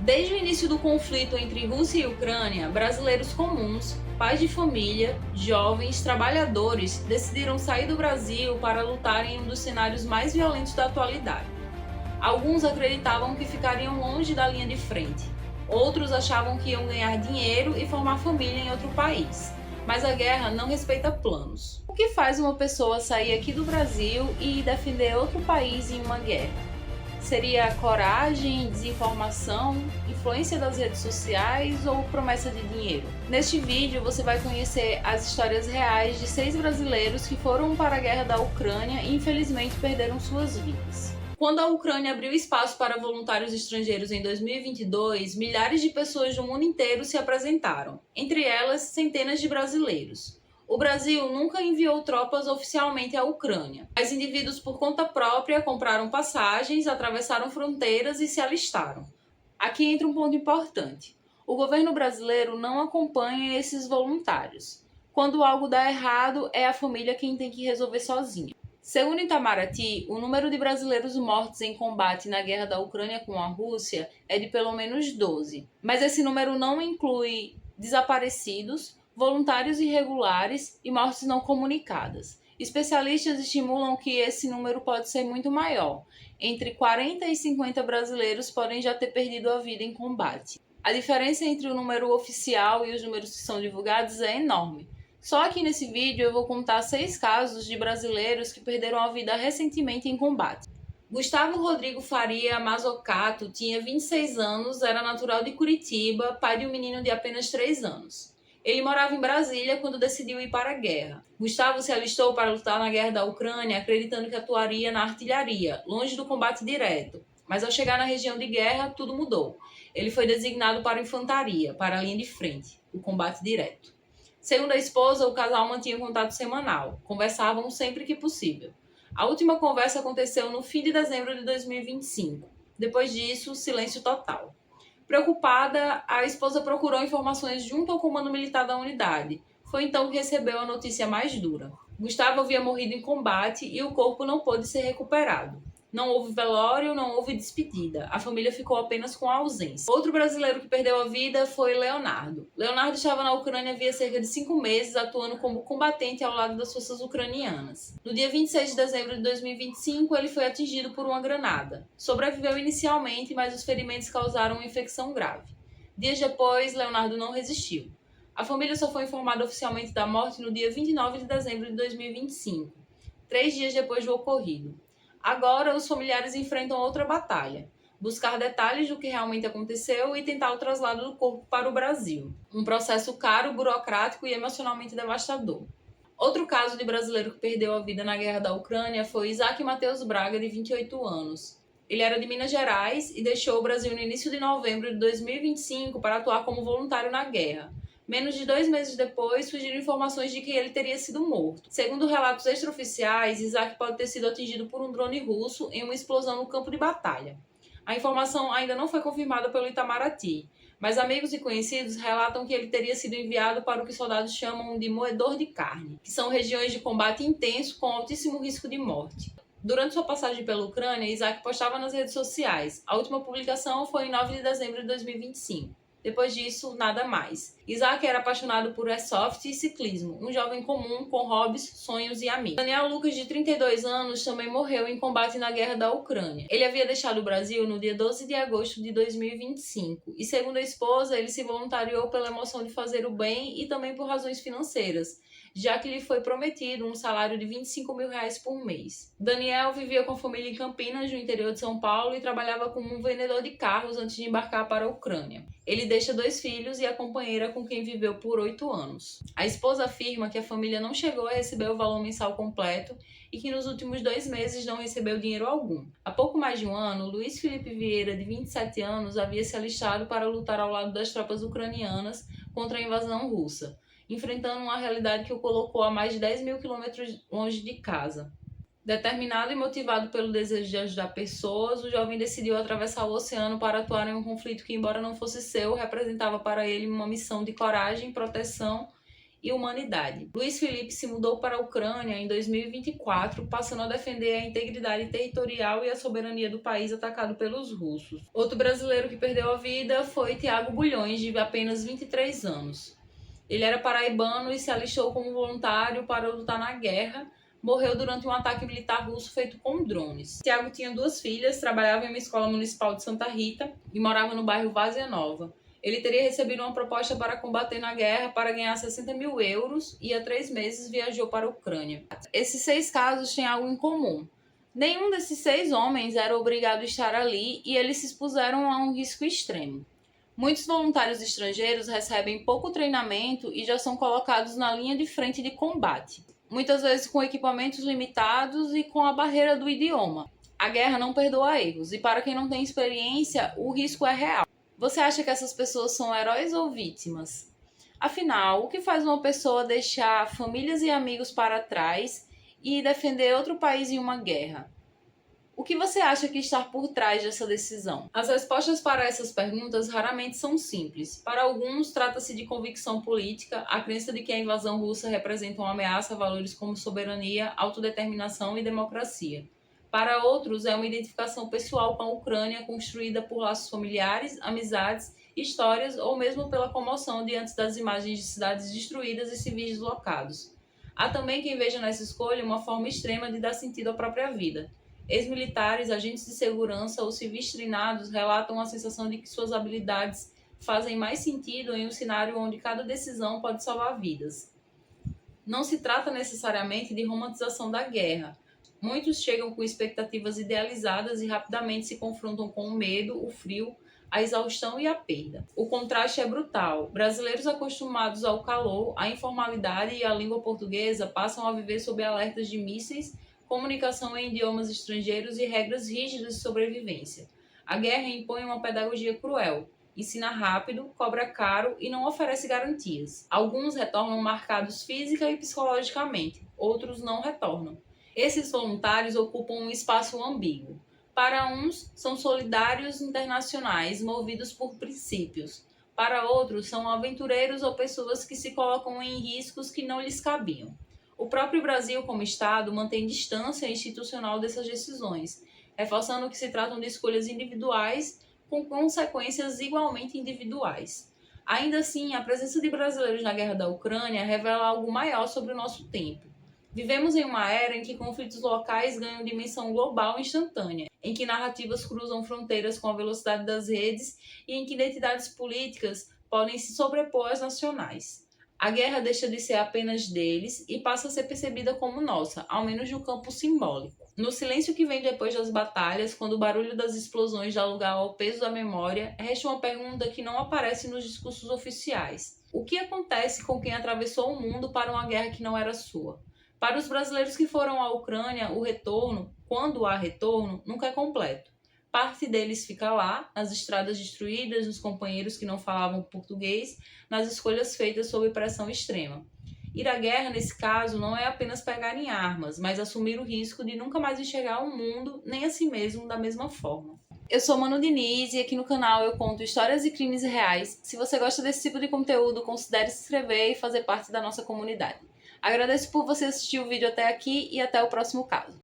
Desde o início do conflito entre Rússia e Ucrânia, brasileiros comuns, pais de família, jovens, trabalhadores decidiram sair do Brasil para lutar em um dos cenários mais violentos da atualidade. Alguns acreditavam que ficariam longe da linha de frente. Outros achavam que iam ganhar dinheiro e formar família em outro país. Mas a guerra não respeita planos. O que faz uma pessoa sair aqui do Brasil e defender outro país em uma guerra? Seria coragem, desinformação, influência das redes sociais ou promessa de dinheiro? Neste vídeo você vai conhecer as histórias reais de 6 brasileiros que foram para a guerra da Ucrânia e infelizmente perderam suas vidas. Quando a Ucrânia abriu espaço para voluntários estrangeiros em 2022, milhares de pessoas do mundo inteiro se apresentaram, entre elas centenas de brasileiros. O Brasil nunca enviou tropas oficialmente à Ucrânia, mas indivíduos por conta própria compraram passagens, atravessaram fronteiras e se alistaram. Aqui entra um ponto importante. O governo brasileiro não acompanha esses voluntários. Quando algo dá errado, é a família quem tem que resolver sozinha. Segundo Itamaraty, o número de brasileiros mortos em combate na guerra da Ucrânia com a Rússia é de pelo menos 12. Mas esse número não inclui desaparecidos, voluntários irregulares e mortes não comunicadas. Especialistas estimulam que esse número pode ser muito maior. Entre 40 e 50 brasileiros podem já ter perdido a vida em combate. A diferença entre o número oficial e os números que são divulgados é enorme. Só aqui nesse vídeo eu vou contar 6 casos de brasileiros que perderam a vida recentemente em combate. Gustavo Rodrigo Faria Mazzocato tinha 26 anos, era natural de Curitiba, pai de um menino de apenas 3 anos. Ele morava em Brasília quando decidiu ir para a guerra. Gustavo se alistou para lutar na guerra da Ucrânia, acreditando que atuaria na artilharia, longe do combate direto. Mas ao chegar na região de guerra, tudo mudou. Ele foi designado para a infantaria, para a linha de frente, o combate direto. Segundo a esposa, o casal mantinha contato semanal. Conversavam sempre que possível. A última conversa aconteceu no fim de dezembro de 2025. Depois disso, silêncio total. Preocupada, a esposa procurou informações junto ao comando militar da unidade. Foi então que recebeu a notícia mais dura. Gustavo havia morrido em combate e o corpo não pôde ser recuperado. Não houve velório, não houve despedida. A família ficou apenas com a ausência. Outro brasileiro que perdeu a vida foi Leonardo. Leonardo estava na Ucrânia havia cerca de 5 meses, atuando como combatente ao lado das forças ucranianas. No dia 26 de dezembro de 2025, ele foi atingido por uma granada. Sobreviveu inicialmente, mas os ferimentos causaram uma infecção grave. Dias depois, Leonardo não resistiu. A família só foi informada oficialmente da morte no dia 29 de dezembro de 2025, 3 dias depois do ocorrido. Agora, os familiares enfrentam outra batalha: buscar detalhes do que realmente aconteceu e tentar o traslado do corpo para o Brasil. Um processo caro, burocrático e emocionalmente devastador. Outro caso de brasileiro que perdeu a vida na guerra da Ucrânia foi Isaac Matheus Braga, de 28 anos. Ele era de Minas Gerais e deixou o Brasil no início de novembro de 2025 para atuar como voluntário na guerra. Menos de 2 meses depois, surgiram informações de que ele teria sido morto. Segundo relatos extraoficiais, Isaac pode ter sido atingido por um drone russo em uma explosão no campo de batalha. A informação ainda não foi confirmada pelo Itamaraty, mas amigos e conhecidos relatam que ele teria sido enviado para o que soldados chamam de moedor de carne, que são regiões de combate intenso com altíssimo risco de morte. Durante sua passagem pela Ucrânia, Isaac postava nas redes sociais. A última publicação foi em 9 de dezembro de 2025. Depois disso, nada mais. Isaac era apaixonado por airsoft e ciclismo, um jovem comum com hobbies, sonhos e amigos. Daniel Lucas, de 32 anos, também morreu em combate na guerra da Ucrânia. Ele havia deixado o Brasil no dia 12 de agosto de 2025 e, segundo a esposa, ele se voluntariou pela emoção de fazer o bem e também por razões financeiras, já que lhe foi prometido um salário de R$ 25 mil por mês. Daniel vivia com a família em Campinas, no interior de São Paulo, e trabalhava como um vendedor de carros antes de embarcar para a Ucrânia. Ele deixa 2 filhos e a companheira com quem viveu por 8 anos. A esposa afirma que a família não chegou a receber o valor mensal completo e que nos últimos 2 meses não recebeu dinheiro algum. Há pouco mais de um ano, Luiz Felipe Vieira, de 27 anos, havia se alistado para lutar ao lado das tropas ucranianas contra a invasão russa, enfrentando uma realidade que o colocou a mais de 10 mil quilômetros longe de casa. Determinado e motivado pelo desejo de ajudar pessoas, o jovem decidiu atravessar o oceano para atuar em um conflito que, embora não fosse seu, representava para ele uma missão de coragem, proteção e humanidade. Luiz Felipe se mudou para a Ucrânia em 2024, passando a defender a integridade territorial e a soberania do país atacado pelos russos. Outro brasileiro que perdeu a vida foi Tiago Bulhões, de apenas 23 anos. Ele era paraibano e se alistou como voluntário para lutar na guerra. Morreu durante um ataque militar russo feito com drones. Tiago tinha 2 filhas, trabalhava em uma escola municipal de Santa Rita e morava no bairro Várzea Nova. Ele teria recebido uma proposta para combater na guerra para ganhar 60 mil euros e há 3 meses viajou para a Ucrânia. Esses 6 casos têm algo em comum. Nenhum desses 6 homens era obrigado a estar ali e eles se expuseram a um risco extremo. Muitos voluntários estrangeiros recebem pouco treinamento e já são colocados na linha de frente de combate, muitas vezes com equipamentos limitados e com a barreira do idioma. A guerra não perdoa erros e para quem não tem experiência, o risco é real. Você acha que essas pessoas são heróis ou vítimas? Afinal, o que faz uma pessoa deixar famílias e amigos para trás e defender outro país em uma guerra? O que você acha que está por trás dessa decisão? As respostas para essas perguntas raramente são simples. Para alguns, trata-se de convicção política, a crença de que a invasão russa representa uma ameaça a valores como soberania, autodeterminação e democracia. Para outros, é uma identificação pessoal com a Ucrânia, construída por laços familiares, amizades, histórias ou mesmo pela comoção diante das imagens de cidades destruídas e civis deslocados. Há também quem veja nessa escolha uma forma extrema de dar sentido à própria vida. Ex-militares, agentes de segurança ou civis treinados relatam a sensação de que suas habilidades fazem mais sentido em um cenário onde cada decisão pode salvar vidas. Não se trata necessariamente de romantização da guerra. Muitos chegam com expectativas idealizadas e rapidamente se confrontam com o medo, o frio, a exaustão e a perda. O contraste é brutal. Brasileiros acostumados ao calor, à informalidade e à língua portuguesa passam a viver sob alertas de mísseis, comunicação em idiomas estrangeiros e regras rígidas de sobrevivência. A guerra impõe uma pedagogia cruel, ensina rápido, cobra caro e não oferece garantias. Alguns retornam marcados física e psicologicamente, outros não retornam. Esses voluntários ocupam um espaço ambíguo. Para uns, são solidários internacionais movidos por princípios. Para outros, são aventureiros ou pessoas que se colocam em riscos que não lhes cabiam. O próprio Brasil, como Estado, mantém distância institucional dessas decisões, reforçando que se tratam de escolhas individuais com consequências igualmente individuais. Ainda assim, a presença de brasileiros na guerra da Ucrânia revela algo maior sobre o nosso tempo. Vivemos em uma era em que conflitos locais ganham dimensão global instantânea, em que narrativas cruzam fronteiras com a velocidade das redes e em que identidades políticas podem se sobrepor às nacionais. A guerra deixa de ser apenas deles e passa a ser percebida como nossa, ao menos no campo simbólico. No silêncio que vem depois das batalhas, quando o barulho das explosões dá lugar ao peso da memória, resta uma pergunta que não aparece nos discursos oficiais. O que acontece com quem atravessou o mundo para uma guerra que não era sua? Para os brasileiros que foram à Ucrânia, o retorno, quando há retorno, nunca é completo. Parte deles fica lá, nas estradas destruídas, nos companheiros que não falavam português, nas escolhas feitas sob pressão extrema. Ir à guerra, nesse caso, não é apenas pegar em armas, mas assumir o risco de nunca mais enxergar o mundo, nem a si mesmo, da mesma forma. Eu sou Manu Diniz e aqui no canal eu conto histórias e crimes reais. Se você gosta desse tipo de conteúdo, considere se inscrever e fazer parte da nossa comunidade. Agradeço por você assistir o vídeo até aqui e até o próximo caso.